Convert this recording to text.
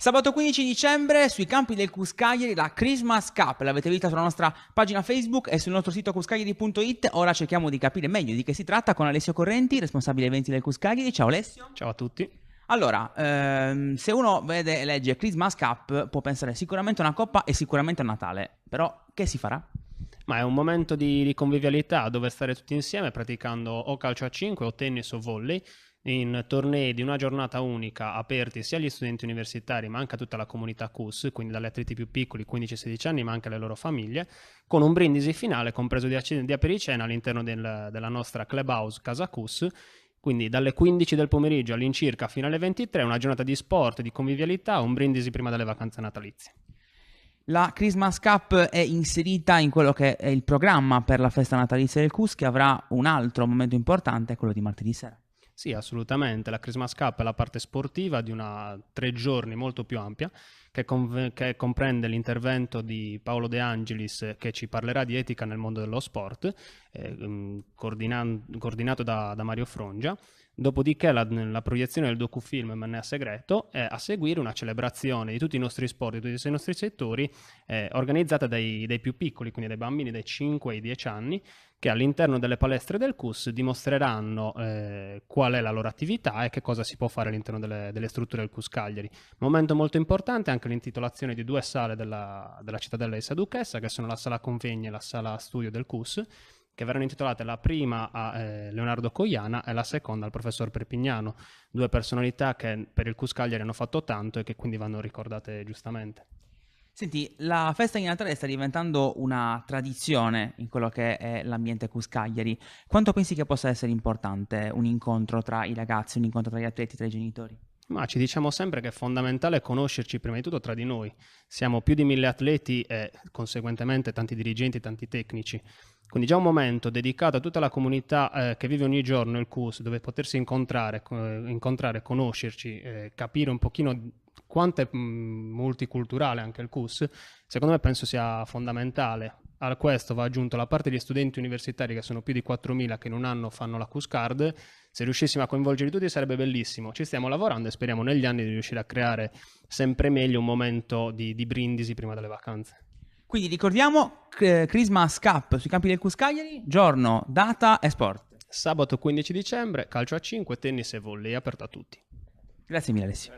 Sabato 15 dicembre sui campi del Cuscagliari la Christmas Cup, l'avete vista sulla nostra pagina Facebook e sul nostro sito cuscagliari.it. Ora cerchiamo di capire meglio di che si tratta con Alessio Correnti, responsabile eventi del Cuscagliari. Ciao Alessio. Ciao a tutti. Allora, se uno vede e legge Christmas Cup può pensare sicuramente a una coppa e sicuramente a Natale, però che si farà? Ma è un momento di convivialità dove stare tutti insieme praticando o calcio a 5 o tennis o volley in tornei di una giornata unica aperti sia agli studenti universitari ma anche a tutta la comunità CUS, quindi dagli atleti più piccoli 15-16 anni ma anche alle loro famiglie, con un brindisi finale compreso di apericena all'interno della nostra clubhouse Casa CUS. Quindi dalle 15 del pomeriggio all'incirca fino alle 23 una giornata di sport, di convivialità, un brindisi prima delle vacanze natalizie. La Christmas Cup è inserita in quello che è il programma per la festa natalizia del CUS, che avrà un altro momento importante, quello di martedì sera. Sì, assolutamente. La Christmas Cup è la parte sportiva di una 3 giorni molto più ampia che comprende l'intervento di Paolo De Angelis che ci parlerà di etica nel mondo dello sport, coordinato da Mario Frongia. Dopodiché la proiezione del docufilm Mannea Segreto è a seguire una celebrazione di tutti i nostri sport, di tutti i nostri settori, organizzata dai più piccoli, quindi dai bambini dai 5 ai 10 anni, che all'interno delle palestre del CUS dimostreranno qual è la loro attività e che cosa si può fare all'interno delle strutture del CUS Cagliari. Momento molto importante anche l'intitolazione di 2 sale della cittadella di Sa Duchessa, che sono la sala convegni e la sala studio del CUS, che verranno intitolate la prima a Leonardo Coiana e la seconda al professor Perpignano, 2 personalità che per il CUS Cagliari hanno fatto tanto e che quindi vanno ricordate giustamente. Senti, la festa di Natale sta diventando una tradizione in quello che è l'ambiente CUS Cagliari. Quanto pensi che possa essere importante un incontro tra i ragazzi, un incontro tra gli atleti, tra i genitori? Ma ci diciamo sempre che è fondamentale conoscerci prima di tutto tra di noi. Siamo più di 1000 atleti e conseguentemente tanti dirigenti, tanti tecnici. Quindi già un momento dedicato a tutta la comunità che vive ogni giorno il CUS, dove potersi incontrare, conoscerci, capire un pochino quanto è multiculturale anche il CUS, secondo me penso sia fondamentale. A questo va aggiunto la parte degli studenti universitari, che sono più di 4.000 che in un anno fanno la CUS Card. Se riuscissimo a coinvolgere tutti sarebbe bellissimo. Ci stiamo lavorando e speriamo negli anni di riuscire a creare sempre meglio un momento di brindisi prima delle vacanze. Quindi ricordiamo Christmas Cup sui campi del CUS Cagliari, giorno, data e sport. Sabato 15 dicembre, calcio a 5, tennis e volley, aperto a tutti. Grazie mille Alessio.